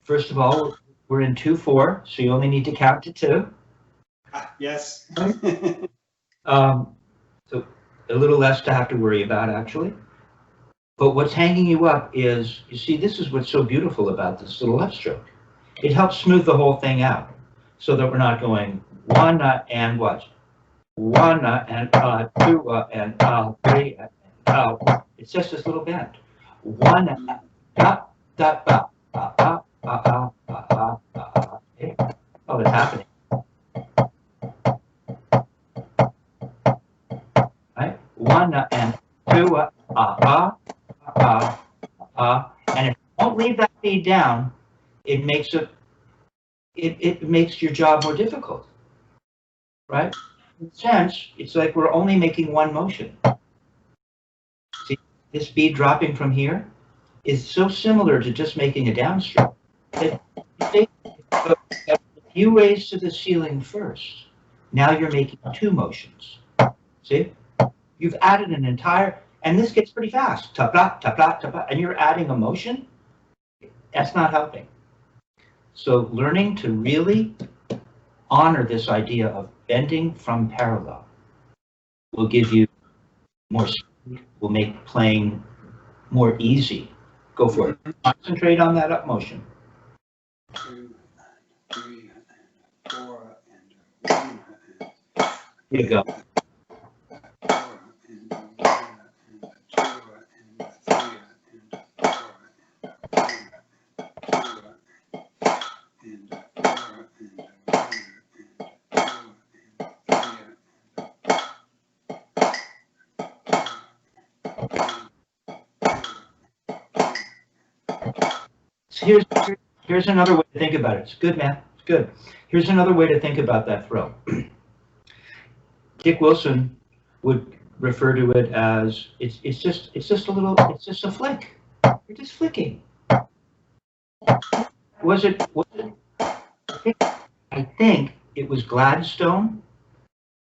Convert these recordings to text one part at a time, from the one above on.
First of all, we're in 2/4, so you only need to count to 2. Yes. So a little less to have to worry about, actually. But what's hanging you up is, you see, this is what's so beautiful about this little left stroke. It helps smooth the whole thing out so that we're not going 1 and what? 1 and 2 and 3 and it's just this little bend. 1 da da da oh, it's happening. Right? 1 and 2 and if you don't leave that bead down, it makes it makes your job more difficult. Right? In a sense, it's like we're only making one motion. See, this bead dropping from here is so similar to just making a downstroke that if you raise to the ceiling first, now you're making 2 motions. See? You've added an entire, and this gets pretty fast. Tap-tap, tap-tap, tap-tap, and you're adding a motion. That's not helping. So learning to really honor this idea of bending from parallel will give you more speed, will make playing more easy. Go for it. Concentrate on that up motion. 2, 3, 4, and 1. Here you go. 4, and 1, and 2, and 3, and 4, and 2, and 4, So here's another way to think about it. It's good, man. It's good. Here's another way to think about that throw. Dick Wilson would refer to it as it's just a flick. You're just flicking. Was it? I think it was Gladstone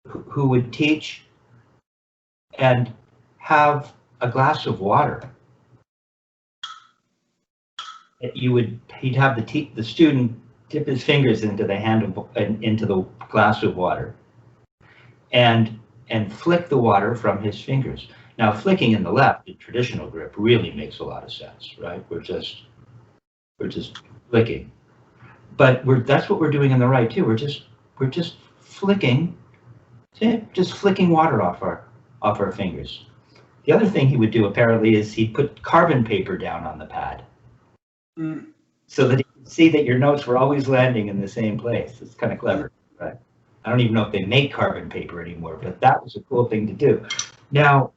who would teach and have a glass of water. He'd have the student dip his fingers into the glass of water, and flick the water from his fingers. Now, flicking in the left, the traditional grip, really makes a lot of sense, right? We're just flicking, but that's what we're doing in the right too. We're just flicking, just flicking water off our fingers. The other thing he would do apparently is he'd put carbon paper down on the pad. So that you can see that your notes were always landing in the same place. It's kind of clever, right? I don't even know if they make carbon paper anymore, but that was a cool thing to do. Now,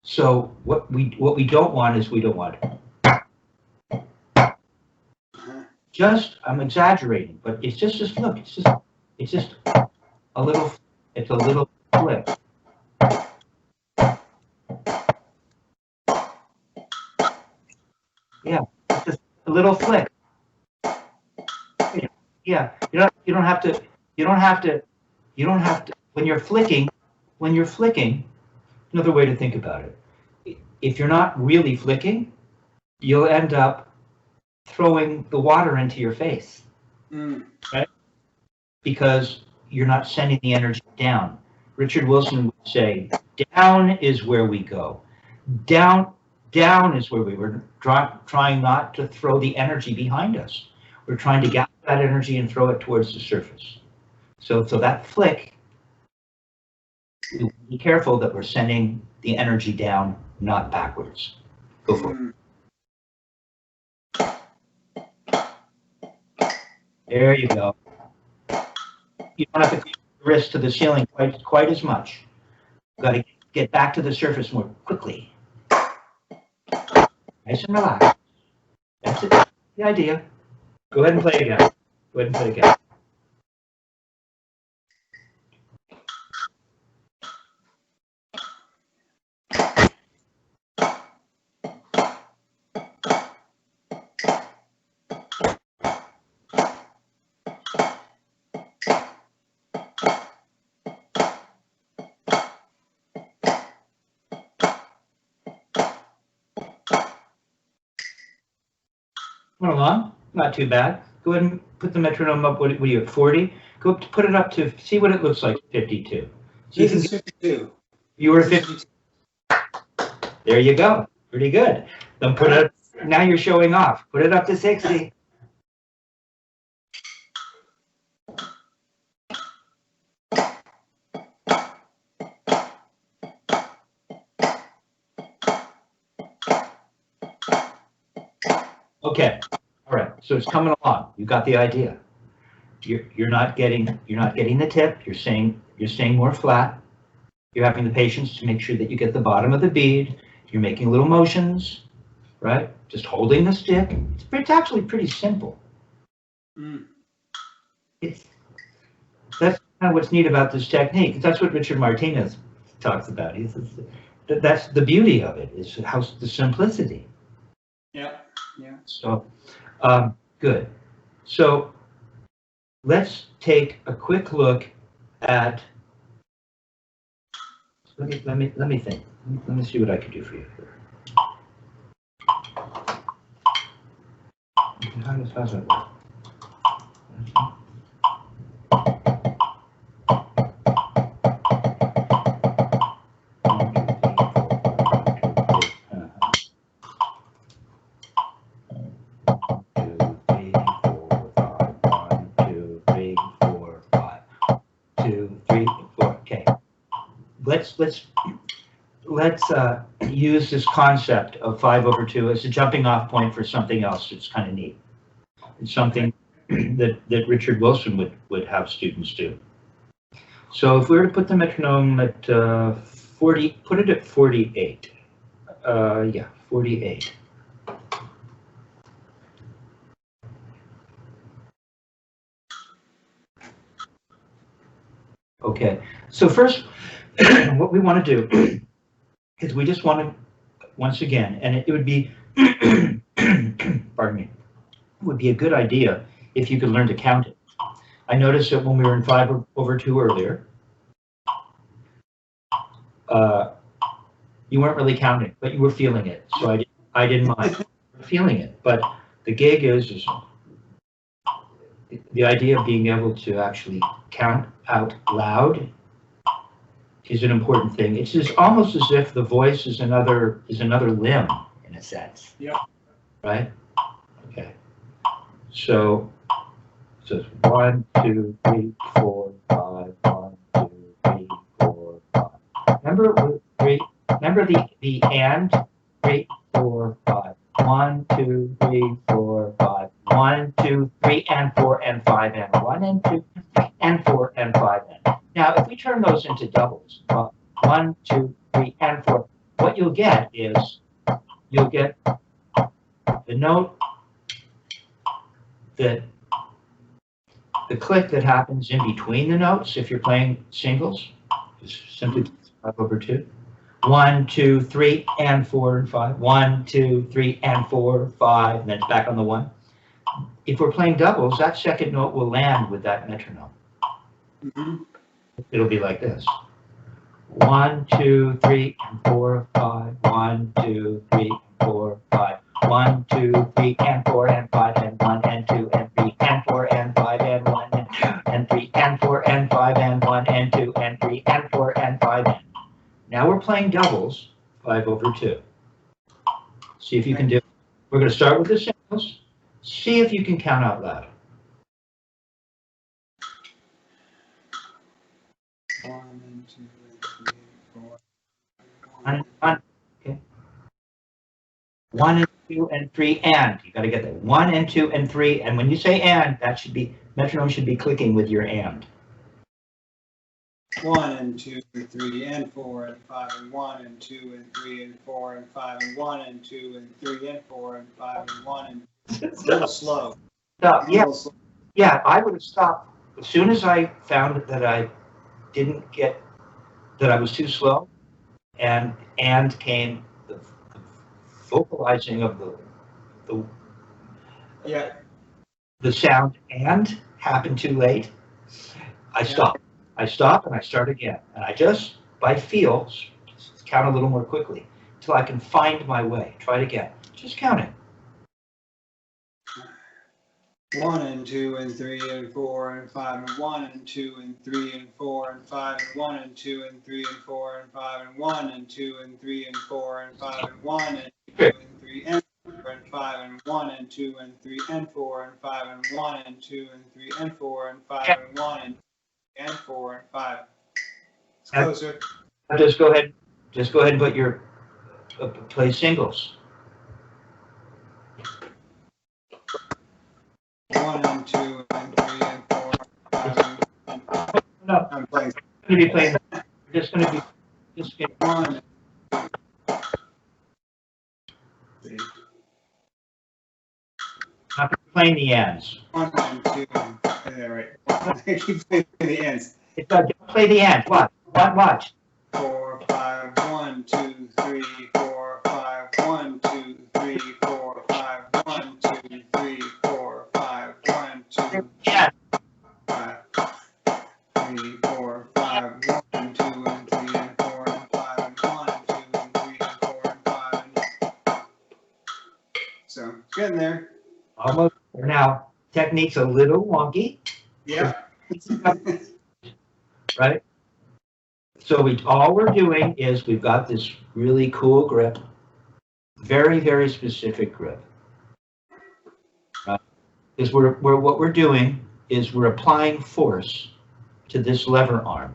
so what we don't want is we don't want just, I'm exaggerating, but it's just look, it's just a little flip. Yeah, it's just a little flick. Yeah, you don't have to, when you're flicking, another way to think about it, if you're not really flicking, you'll end up throwing the water into your face, right? Because you're not sending the energy down. Richard Wilson would say, down is where we go. Down is where we were trying not to throw the energy behind us. We're trying to gather that energy and throw it towards the surface. So that flick, be careful that we're sending the energy down, not backwards. Go for it. There you go. You don't have to keep the wrist to the ceiling quite as much. You've got to get back to the surface more quickly. Nice and relaxed. That's it. That's the idea. Go ahead and play again. Go ahead and play again. Come along. not too bad. Go ahead and put the metronome up. What are you at, 40? Go up to, put it up to, see what it looks like, 52. So This is 52. You were This is 50. There you go. Pretty good. Then put it, now you're showing off. Put it up to 60. Okay. All right. So it's coming along. You got the idea. You're not getting the tip. You're staying more flat. You're having the patience to make sure that you get the bottom of the bead. You're making little motions, right? Just holding the stick. It's actually pretty simple. That's kind of what's neat about this technique. That's what Richard Martinez talks about. He says that's the beauty of it, is how the simplicity. Yeah. Yeah. So, good. So let's take a quick look at. Let me think. Let me see what I can do for you here. How's that work? Let's use this concept of 5/2 as a jumping off point for something else that's kind of neat. It's something that Richard Wilson would have students do. So if we were to put the metronome at 40, put it at 48. Yeah, 48. Okay, so first, what we want to do is we just want to, once again, and it would be, pardon me, it would be a good idea if you could learn to count it. I noticed that when we were in 5/2 earlier, you weren't really counting, but you were feeling it. So I didn't mind feeling it. But the gig is the idea of being able to actually count out loud is an important thing. It's just almost as if the voice is another limb in a sense. Yeah. Right? Okay. So it's 1, 2, 3, 4, 5. 1, 2, 3, 4, 5. Remember the and 3, 4, 5. 1, 2, 3, 4, 5. 1, 2, 3, and 4, and 5, and 1, and 2, 3, and 4, and 5, and. Now, if we turn those into doubles, 1, 2, 3, and 4, what you'll get is you'll get the note that the click that happens in between the notes if you're playing singles is simply 5/2. 1, 2, 3, and 4, and 5. 1, 2, 3, and 4, 5, and then it's back on the 1. If we're playing doubles, that second note will land with that metronome. Mm-hmm. It'll be like this. 1, 2, 3, and 4, 5. 1, 2, 3, and 4, 5. 1, 2, 3, and 4, and 5, and 1, and 2, and 3, and 4, and 5, and 1, and 2, and 3, and 4, and 5, and 1, and 2, and 3, and 4, and 5, and. Now we're playing doubles, 5/2. See if you can do it. We're going to start with the singles. See if you can count out loud. 1 and 2 and 3 and 4. 1, okay. 1 and 2 and 3 and. You got to get that. 1 and 2 and 3. And when you say and, that should be, metronome should be clicking with your and. 1 and 2 and 3 and 4 and 5 and 1 and 2 and 3 and 4 and 5 and 1 and 2 and 3 and 4 and 5 and 1 and. A little slow. Stop. Yeah. Yeah, I would have stopped as soon as I found that I didn't get, that I was too slow, and came the vocalizing of the sound and happened too late. I stop and I start again, and I just by feel count a little more quickly until I can find my way. Try it again. Just count it. 1 and 2 and 3 and 4 and 5 and 1 and 2 and 3 and 4 and 5 and 1 and 2 and 3 and 4 and 5 and 1 and 2 and 3 and 4 and 5 and 1 and 2 and 3 and 4 and 5 and 1 and 2 and 3 and 4 and 5 and 1 and 2 and 3 and 4 and 5 and 1 and 4 and 5. It's closer. Just go ahead and put your play singles. 1 and 2 and 3 and 4 and 5 and No, I'm playing. going to be playing. We're just going to be just get 1. not playing the ends. 1 and 2. Yeah, right. I keep playing the ends. Don't play the ends. Watch. 4, 5, 1, 2, 3, 4, 5, 1, 2, 3, 4, 5, 1, 2, 3, 4, 5, 1, 2, Yeah. 5, 3, 4, 5, 1, 2, and 3, and 4, and 5, and 1, 2, and 3, and 4, and 5. So, it's getting there. Almost there now. Technique's a little wonky, Yeah. right? So all we're doing is we've got this really cool grip, very, very specific grip. Because what we're doing is we're applying force to this lever arm.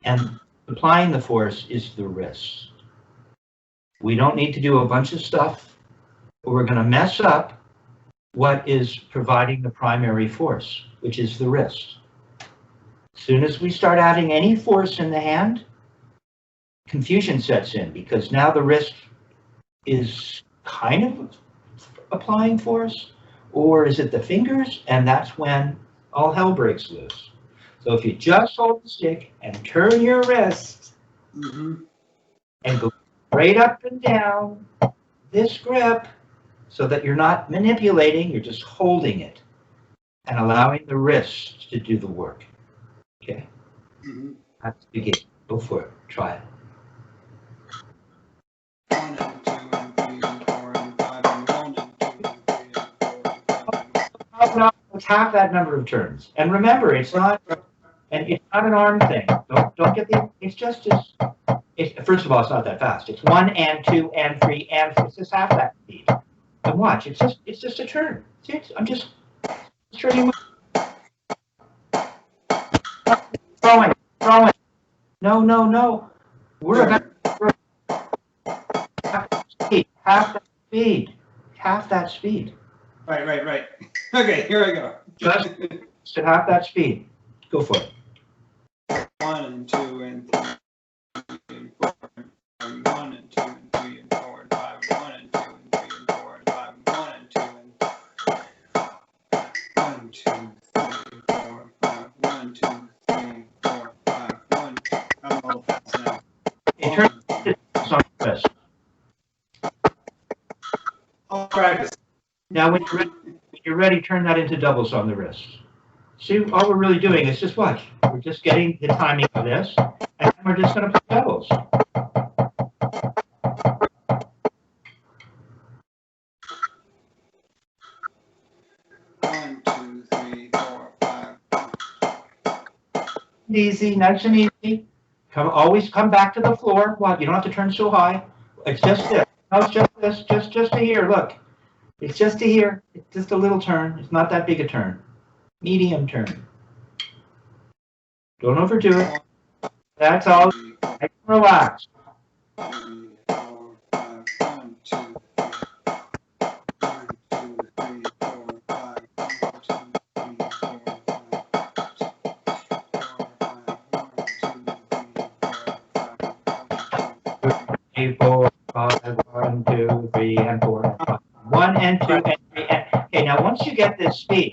And applying the force is the wrist. We don't need to do a bunch of stuff, or we're going to mess up what is providing the primary force, which is the wrist. As soon as we start adding any force in the hand, confusion sets in, because now the wrist is kind of applying force, or is it the fingers? And that's when all hell breaks loose. So if you just hold the stick and turn your wrist and go straight up and down this grip, so that you're not manipulating, you're just holding it and allowing the wrist to do the work. Okay? That's the game. Go for it. Try it. 1 and 2 and 3 and 4 and 5 and 1 and 2 and 3 and 4 and 5 and No, it's half that number of turns. And remember, it's not an arm thing. Don't get the. It's just first of all, it's not that fast. It's 1 and 2 and 3 and 4. It's just half that speed. And watch, it's just a turn. See, I'm just turning. Throwing. No. We're about half that speed. Right. Okay, here I go. Just at half that speed. Go for it. 1 and 2 and 3 and 4 and 1 and 2 and 3 and 4 and 5 and 1 and 2 and 3 and 4 and 5 and 1 and 2 and 1, 2, 3, 4, 5, 1, 2, 3, 4, 5, 1. I'm a little fast now. In terms of this. I'll practice. Now, when you're ready, turn that into doubles on the wrist. See, all we're really doing is just watch. We're just getting the timing of this, and then we're just going to play doubles. One, 2, 3, 4, 5. Easy, nice and easy. Always come back to the floor. Well, you don't have to turn so high. It's just this. No, it's just this. Just to here. Look, it's just to here. It's just a little turn. It's not that big a turn. Medium turn. Don't overdo it. That's all. Relax. 3, 4, 5, 1, 2, 3. 1, 2, 3, 4, 5. 1, 2, 3, 4, 5. 1, 2, 3, and 4, and 5. 1 and 2 and 3 and. Okay, now once you get this speed,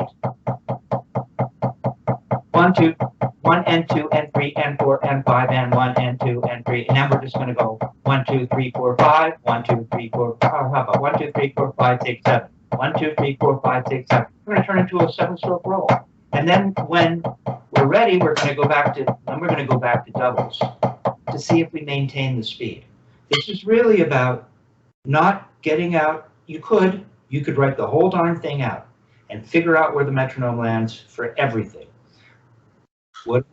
1 and 2 and 3 and 4 and 5 and 1 and 2 and 3. And then we're just going to go 1, 2, 3, 4, 5. 1, 2, 3, 4. How about 1, 2, 3, 4, 5, 6, 7. 1, 2, 3, 4, 5, 6, 7. We're going to turn into a 7-stroke roll. And then when we're ready, we're going to go back to doubles to see if we maintain the speed. This is really about not getting out. You could write the whole darn thing out. and figure out where the metronome lands for everything. What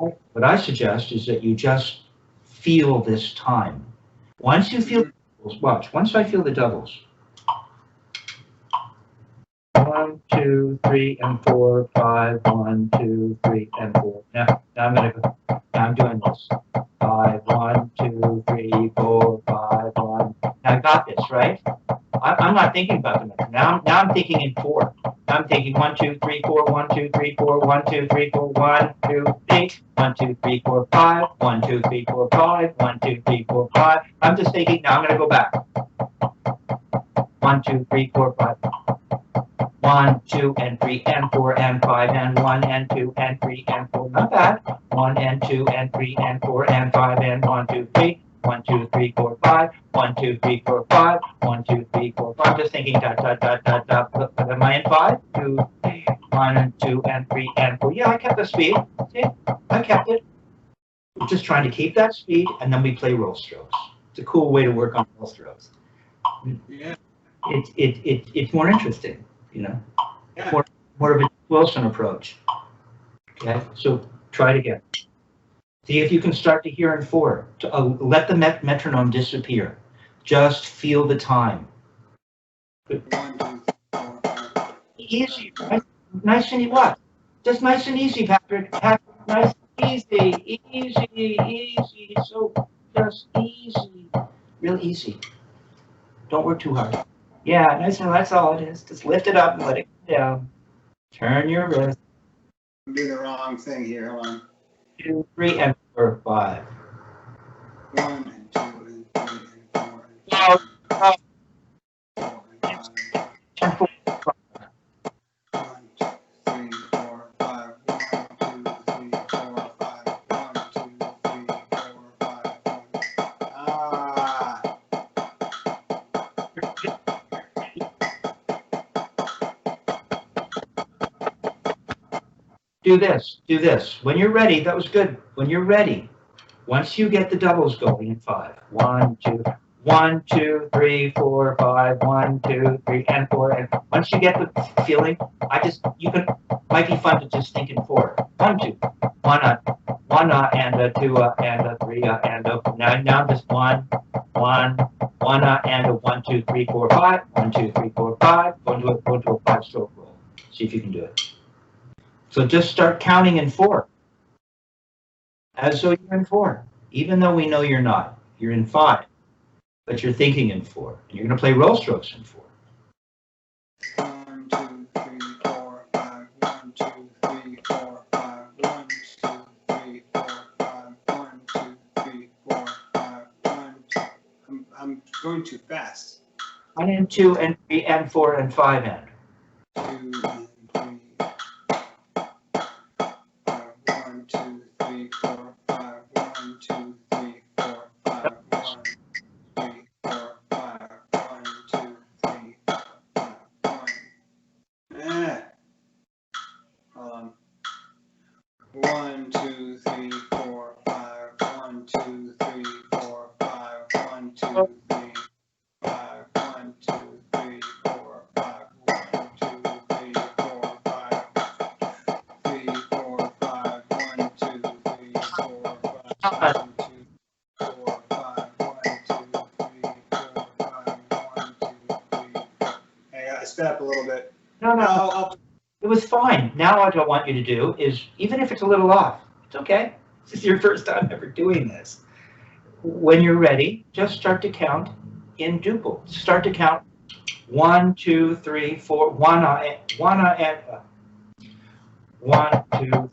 I suggest is that you just feel this time. Once you feel the doubles, watch, once I feel the doubles, 1, 2, 3, and 4, 5, 1, 2, 3, and 4. Now I'm doing this. 5, 1, 2, 3, 4, 5, 1. Now I got this, right? I'm not thinking about the metronome. Now I'm thinking in 4. I'm thinking 1, 2, 3, 4, 1, 2, 3, 4, 1, 2, 3, 4, 1, 2, 3, 1, 2, 3, 4, 5, 1, 2, 3, 4, 5, 1, 2, 3, 4, 5. I'm just thinking, now I'm going to go back. 1, 2, 3, 4, 5. 1, 2, and 3, and 4, and 5, and 1, and 2, and 3, and 4. Not bad. 1, and 2, and 3, and 4, and 5, and 1, 2, 3. 1, 2, 3, 4, 5. 1, 2, 3, 4, 5. 1, 2, 3, 4, 5. I'm just thinking dot, dot, dot, dot, dot. Am I in 5? 2, 3, 1, and 2, and 3, and 4. Yeah, I kept the speed. See? I kept it. We're just trying to keep that speed, and then we play roll strokes. It's a cool way to work on roll strokes. Yeah. It's more interesting, you know? Yeah. More of a Wilson approach. Okay, so try it again. See if you can start to hear in 4. Let the metronome disappear. Just feel the time. Good. 1, 2, 4, 5. Easy, right? Nice and what? Just nice and easy, Patrick. Patrick, nice and easy, easy. So just easy, real easy. Don't work too hard. Yeah, nice and that's all it is. Just lift it up and let it go down. Turn your wrist. Do the wrong thing here. Hold on. 2, 3, and 4, 5. 1, and 2, and 3, and 4, and 5. No, no. 4, and 5. 10, 4, 1, 2, 3, 4, 5. 1, 2, 3, 4, 5. 1, 2, 3, 4, 5. 1. Ah. Do this. When you're ready, that was good. When you're ready, once you get the doubles going in 5, 1, 2, 1, 2, 3, 4, 5, 1, 2, 3, and 4. And once you get the feeling, might be fun to just think in 4. 1, 2, 1, and a 2, and a 3, and a. Now just 1, and a 1, 2, 3, 4, 5. 1, 2, 3, 4, 5. Go into a 5-stroke roll. See if you can do it. So just start counting in 4, as though you're in 4, even though we know you're not. You're in 5, but you're thinking in 4. And you're going to play roll strokes in 4. 1, 2, 3, 4, 5. 1, 2, 3, 4, 5. 1, 2, 3, 4, 5. 1, 2, 3, 4, 5. 1, 2. I'm going too fast. 1 and 2 and 3 and 4 and 5 and. 2 and 3. 1, 2, 3, 4, 5. 1, 2, 3, 4, 5. 1, 3, 4, 5. 1, 2, 3, 4, 5. 1. Hold on. 1, 2, 3, 4, 5. 1, 2, 3, 4, 5. 1, 2, 3, 5. 1, 2, 3, 4, 5. 1, 2, 3, 4, 5. 3, 4, 5. 1, 2, 3, 4, 5. 1, 2, 4, 5. 1, 2, 3, 4, 5. 1, 2, 3, 4. Hey, I sped up a little bit. No. It was fine. Now what I want you to do is, even if it's a little off, it's okay. This is your first time ever doing this. When you're ready, just start to count in duple. Start to count 1, 2, 3, 4, 1, 2,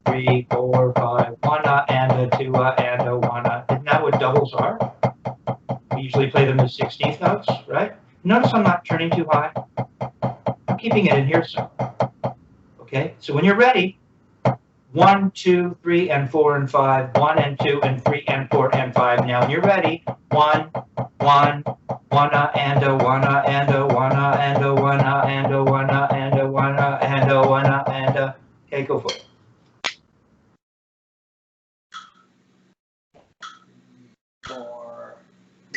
3, 4, 5, 1, and a 2, and a 1. Isn't that what doubles are? We usually play them as 16th notes, right? Notice I'm not turning too high. I'm keeping it in here somewhere. Okay, so when you're ready, 1, 2, 3, and 4, and 5, 1, and 2, and 3, and 4, and 5. Now when you're ready, 1, 1, 1, and a 1, and a 1, and a 1, and a 1, and a 1, and a 1, and a. Okay, go for it. Four.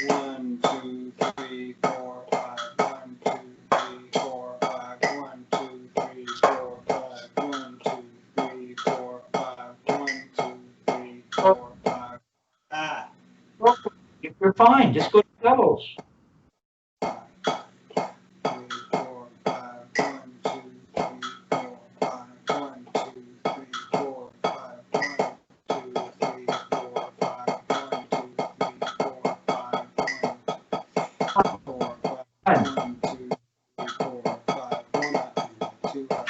1, 2, 3, 4, 5. 1, 2, 3, 4, 5. 1, 2, 3, 4, You're fine. Just go to doubles. 3, 4, 5, 1, 2, 3, 4, 5, 1, 2, 3, 4, 5, 1, 2, 3, 4, 5, 1, 2, 3, 4, 5, 1, 4, 5, 1, 2, 3, 4, 5, 1 up and 2 up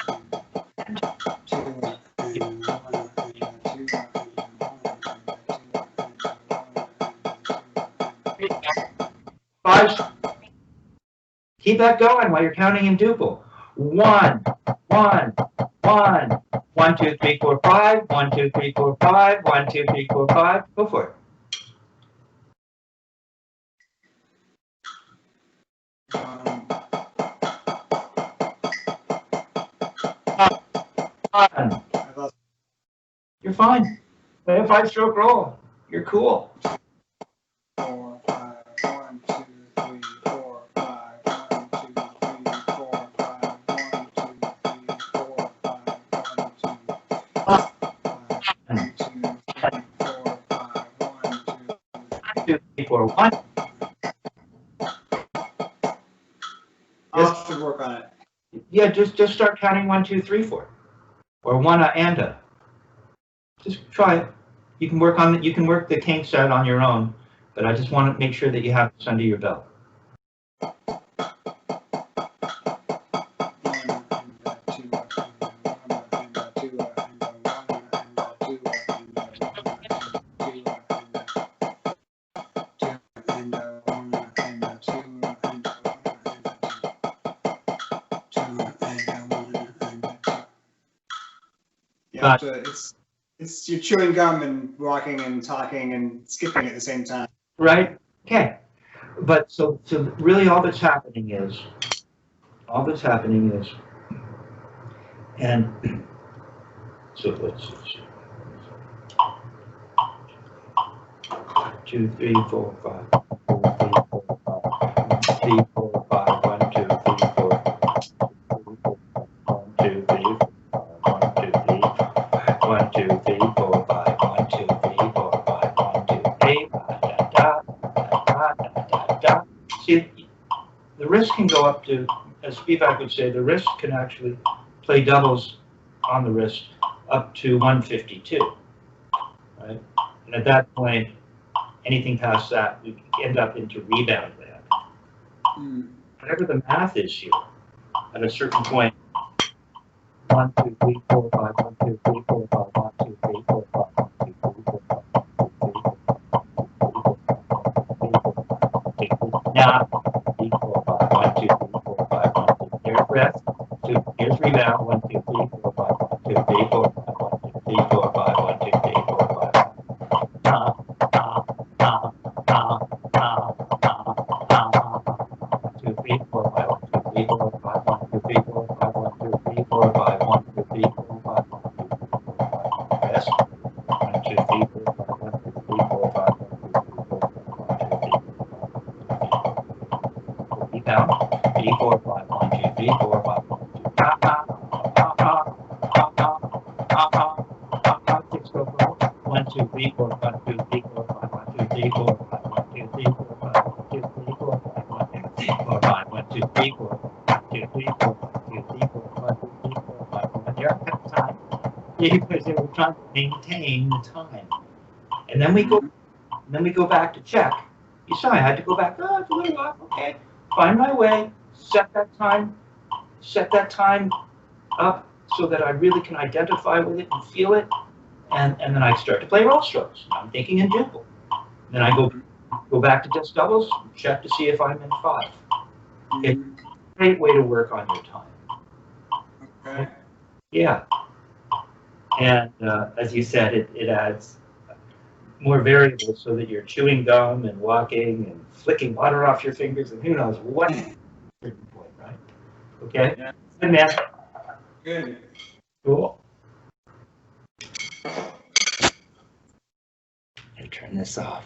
and 2 up and 1 up and 2 up and 1 Five. Keep that going while you're counting in duple. 1, 1, 1, 1, 2, 3, 4, 5, 1, 2, 3, 4, 5, 1, 2, 3, 4, 5. Go for it. 1. You're fine. Play a 5-stroke roll. You're cool. 4, 5, 1, 2, 3, 4, 5, 1, 2, 3, 4, 5, 1, 2, 3, 4, 5, 1, 2, 1, 2, 3, 4, 5, 1, 2, 2, 3, 4, 1. I'll have to work on it. Yeah, just start counting 1, 2, 3, 4, or 1 and a. Just try it. You can work on you can work the kinks out on your own, but I just want to make sure that you have this under your belt. 1 and 2 up and 1 and 2 up and 1 and 2 up and 1 and 2 up and 2 and 2 and 2. Yeah, it's you're chewing gum and walking and talking and skipping at the same time. Right? Okay. But so really all that's happening is, and so let's see. 2, 3, 4, 5. 3, 4, 5. 1, 2, 3, 4. 1, 2, 3, 1, 2, 3, 1, 2, 3, 4, 5, 1, 2, 3, 4, 5, 1, 2, 3, da. See, the wrist can go up to, as Spivak would say, the wrist can actually play doubles on the wrist up to 152, right? And at that point, anything past that, we end up into rebound land. Whatever the math is here, at a certain point, 1, 2, 3, 4, 5, 1, 2, 3, 4, 5, 1, 2, 3, 4, 5, 1, 2, 3, 4, 5, 1, 2, 3, 4, 5, 1, 2, 3, 4, 5, 1, 2, 3, 4, 5, 1, 2, 3, 4, 5, 1, 2, there's rest, 2, here's rebound, 1, 2, 3, 4, 5, 1, 2, 3, 4, 5, 1, 2, 3, 4, 5, 1, 2, 3, 4, 5, 2, 3, 4, 5, 1, 2, 3, 4, 5, 1, 2, 3, 4, 5, 1, 2, 3, 4, 5, 1, 2, 3, 4, 5, 1, 2, 3, 4, 5, rest, 1, 2, 3, 4, 5, 1, 2, 3, 4, 5, 1, 2, 3, 4, 5, 1, 2, 3, 4, 5, rebound, 3, 4, 5, 1, 2, 3, 4, 5, 1, 2, 1, 2, 3, 4, 1, 2, 3, 4, 5, 1, 2, 3, 4, 5, 1, 2, 3, 4, 5, 1, 2, 3, 4, 5, 1, 2, 3, 4, 5, 1, 2, 3, 4, 1, 2, 3, 4, 1, 2, 3, 4, 1, 2, 3, 4, 5, 1. You're at time because they were trying to maintain the time. And then we go back to check. You saw I had to go back, oh, it's a little off, okay. Find my way, set that time up so that I really can identify with it and feel it. And then I start to play roll strokes. I'm thinking in duple. Then I go back to just doubles, check to see if I'm in 5. It's a great way to work on your time. Okay. Yeah. And as you said, it adds more variables so that you're chewing gum and walking and flicking water off your fingers and who knows what point, right? Okay? Yeah. Good, man. Good. Cool. And turn this off.